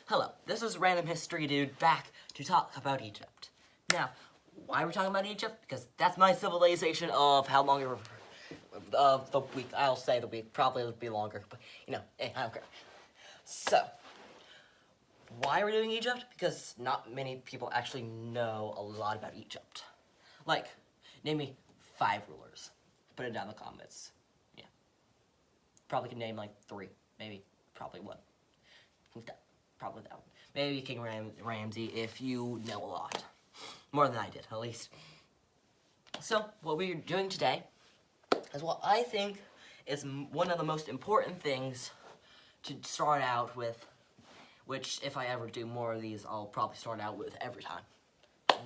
Hello, this is Random History Dude back to talk about Egypt. Now, why are we talking about Egypt? Because that's my civilization of how long of the week. I'll say the week, probably it'll be longer, but I don't care. So, why are we doing Egypt? Because not many people actually know a lot about Egypt. Like, name me 5 rulers. Put it down in the comments. Yeah. Probably can name like 3, maybe, probably 1. Probably that one. Maybe King Ramsey if you know a lot. More than I did, at least. So, what we're doing today is what I think is one of the most important things to start out with, which if I ever do more of these, I'll probably start out with every time.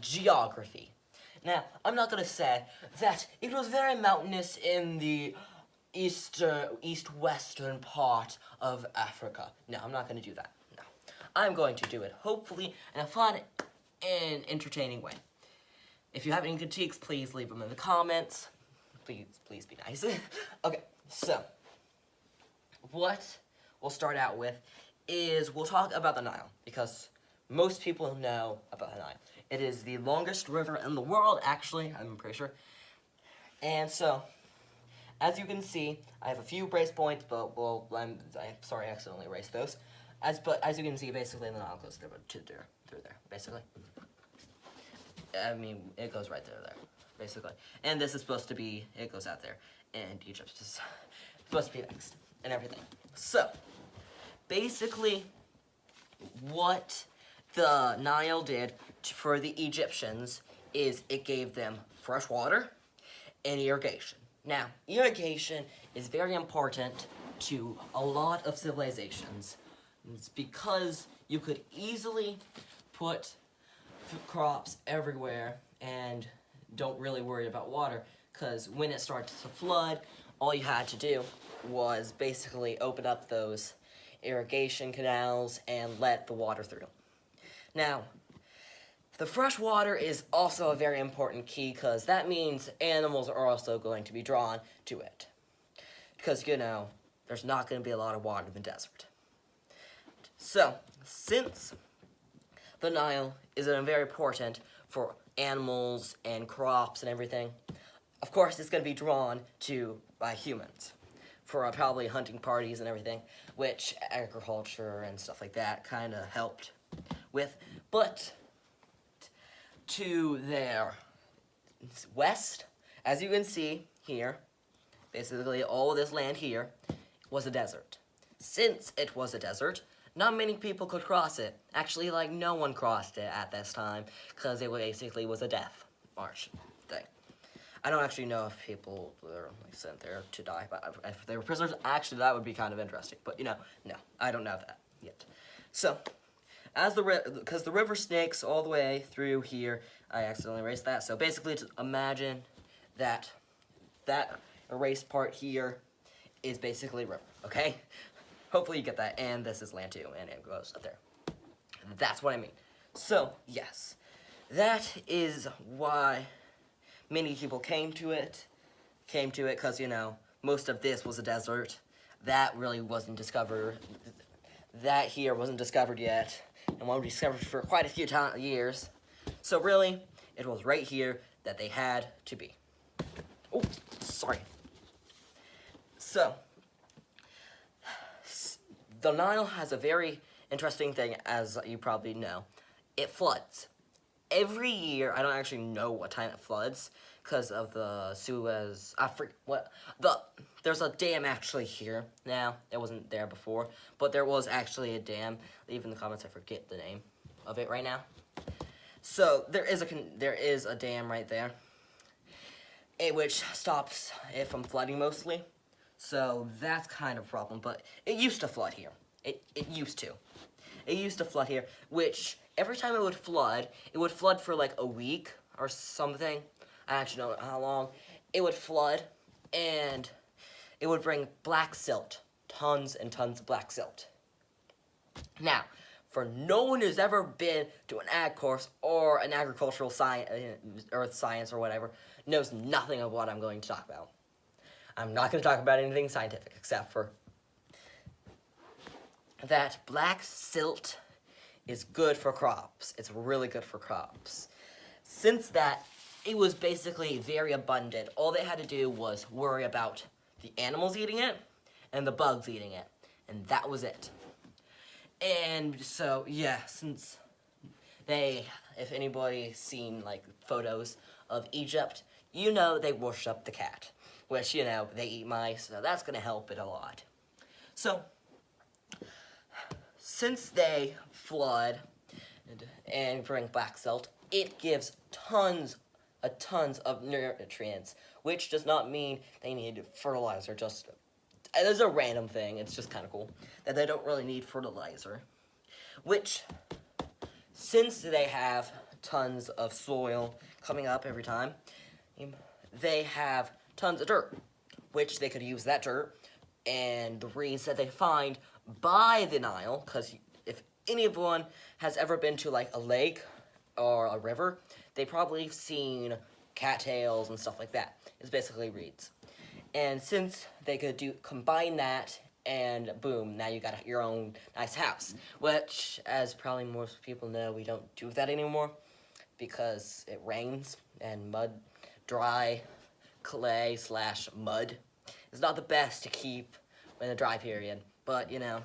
Geography. Now, I'm not going to say that it was very mountainous in the east-western part of Africa. No, I'm not going to do that. No. I'm going to do it, hopefully, in a fun and entertaining way. If you have any critiques, please leave them in the comments. Please be nice. Okay, so, what we'll start out with is we'll talk about the Nile, because most people know about the Nile. It is the longest river in the world, actually, I'm pretty sure. And so, as you can see, I have a few brace points, but I'm sorry, I accidentally erased those. But as you can see, basically the Nile goes through there, basically. I mean, it goes right there, basically. And this is supposed to be, it goes out there, and Egypt is supposed to be next, and everything. So, basically, what the Nile did for the Egyptians is it gave them fresh water and irrigation. Now, irrigation is very important to a lot of civilizations. It's because you could easily put crops everywhere and don't really worry about water, because when it starts to flood, all you had to do was basically open up those irrigation canals and let the water through. Now, the fresh water is also a very important key, because that means animals are also going to be drawn to it. Because, there's not going to be a lot of water in the desert. So, since the Nile is very important for animals and crops and everything, of course it's going to be drawn to by humans for probably hunting parties and everything, which agriculture and stuff like that kind of helped with. But to their west, as you can see here, basically all of this land here was a desert. Since it was a desert, not many people could cross it. Actually, no one crossed it at this time, because it basically was a death march thing. I don't actually know if people were sent there to die, but if they were prisoners, actually that would be kind of interesting. But no, I don't know that yet. So, because the river snakes all the way through here, I accidentally erased that. So basically, just imagine that erased part here is basically river, okay? Hopefully you get that, and this is land too, and it goes up there. That's what I mean. So, yes, that is why many people came to it, because, most of this was a desert. That really wasn't discovered. That here wasn't discovered yet, and won't be discovered for quite a few years. So really, it was right here that they had to be. Oh, sorry. So, the Nile has a very interesting thing, as you probably know. It floods. Every year, I don't actually know what time it floods, because of the Suez, there's a dam actually here now. It wasn't there before, but there was actually a dam. Leave in the comments, I forget the name of it right now. So, there is a dam right there, which stops it from flooding mostly. So, that's kind of a problem, but it used to flood here. It used to. It used to flood here, which, every time it would flood for a week or something. I actually don't know how long. It would flood, and it would bring black silt. Tons and tons of black silt. Now, for no one who's ever been to an ag course or an agricultural science, earth science or whatever, knows nothing of what I'm going to talk about. I'm not going to talk about anything scientific, except for that black silt is good for crops. It's really good for crops. Since that, it was basically very abundant. All they had to do was worry about the animals eating it and the bugs eating it. And that was it. And so, yeah, since if anybody's seen, like, photos of Egypt, you know they worship the cat. Which, you know, they eat mice, so that's going to help it a lot. So, since they flood and bring black silt, it gives tons of nutrients, which does not mean they need fertilizer. Just it's a random thing. It's just kind of cool that they don't really need fertilizer. Which, since they have tons of soil coming up every time, they have tons of dirt, which they could use that dirt and the reeds that they find by the Nile, because if anyone has ever been to like a lake or a river, they probably have seen cattails and stuff like that. It's basically reeds. And since they could combine that, and boom, now you got your own nice house, which, as probably most people know, we don't do that anymore because it rains and dry clay / mud is not the best to keep in the dry period. But, you know,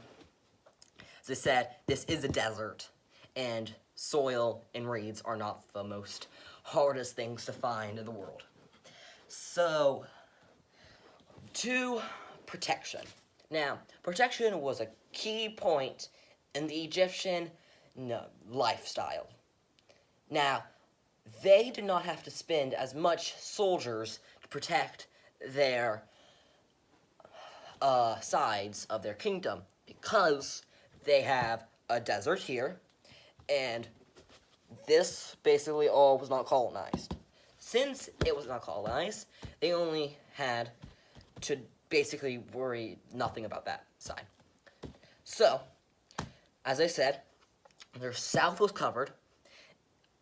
as I said, this is a desert, and soil and reeds are not the most hardest things to find in the world. So, to protection. Now, protection was a key point in the Egyptian lifestyle. Now, they did not have to spend as much soldiers to protect their sides of their kingdom because they have a desert here, and this basically all was not colonized. Since it was not colonized, they only had to basically worry nothing about that side. So, as I said, their south was covered,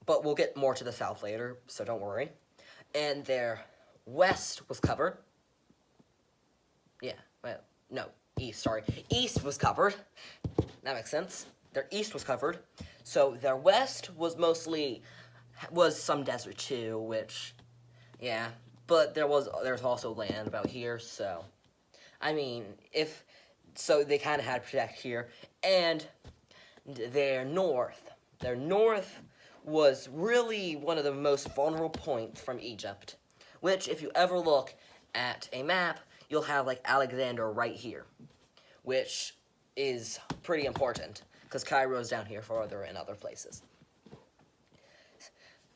but we'll get more to the south later, so don't worry. And their west was covered. Yeah, well, no, east, sorry. East was covered. That makes sense. Their east was covered. So their west was some desert too, which, yeah. But there's also land about here, so, I mean, so they kind of had to protect here. And their north was really one of the most vulnerable points from Egypt, which, if you ever look at a map, you'll have, like, Alexander right here, which is pretty important, because Cairo's down here farther and other places.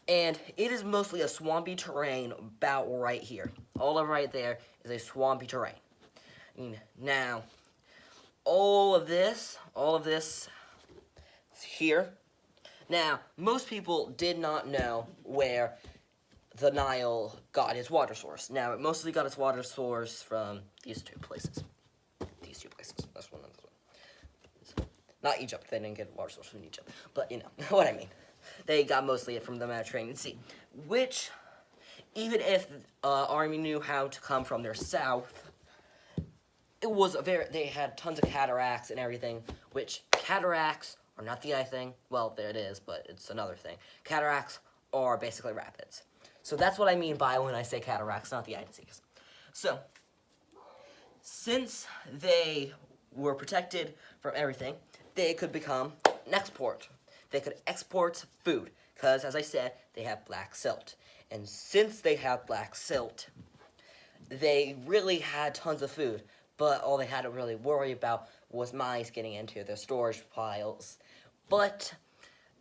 And it is mostly a swampy terrain about right here. All of right there is a swampy terrain. Now, all of this here. Now, most people did not know where the Nile got its water source. Now, it mostly got its water source from these two places. That's one of them. Not Egypt. They didn't get water source from Egypt. But, you know what I mean. They got mostly it from the Mediterranean Sea, which, even if army knew how to come from their south, they had tons of cataracts and everything, which cataracts are not the eye thing. Well, there it is, but it's another thing. Cataracts are basically rapids. So that's what I mean by when I say cataracts, not the eye disease. So, since they were protected from everything, they could become an export. They could export food, because, as I said, they have black silt. And since they have black silt, they really had tons of food, but all they had to really worry about was mice getting into their storage piles. But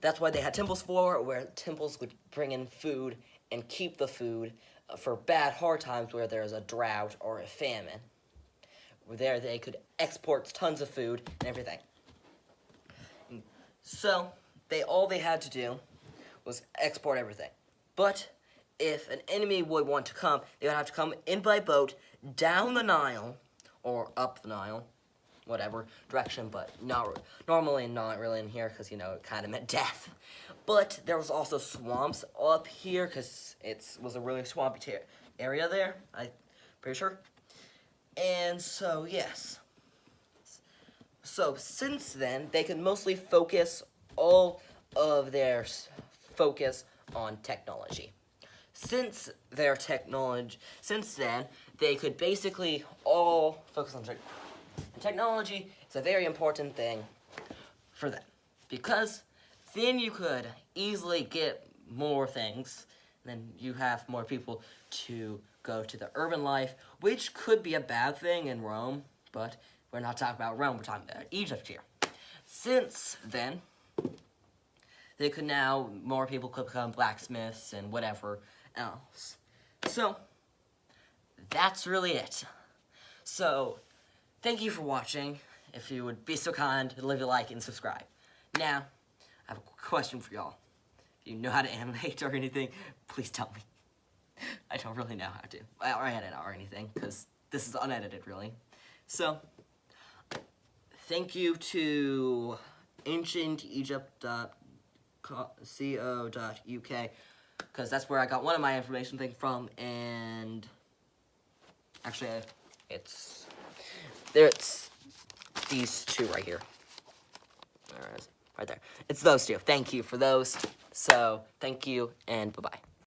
that's why they had temples where temples would bring in food and keep the food for hard times where there's a drought or a famine. There they could export tons of food and everything. So, all they had to do was export everything. But if an enemy would want to come, they would have to come in by boat down the Nile, or up the Nile, whatever direction, but normally not really in here, because, you know, it kind of meant death. But there was also swamps up here, because it was a really swampy area there, I'm pretty sure. And so, yes. So, since then, they could mostly focus all of their focus on technology. Since then, they could basically all focus on technology. It's a very important thing for them, because then you could easily get more things, and then you have more people to go to the urban life, which could be a bad thing in Rome, but we're not talking about Rome, we're talking about Egypt here. Since then, more people could become blacksmiths and whatever else. So, that's really it. So, thank you for watching. If you would be so kind, leave a like and subscribe. Now, I have a question for y'all. If you know how to animate or anything, please tell me. I don't really know how to, or edit or anything, because this is unedited, really. So, thank you to ancientegypt.co.uk, because that's where I got one of my information thing from, and actually, it's these two right here. There it is, right there. It's those two. Thank you for those. So, thank you, and bye-bye.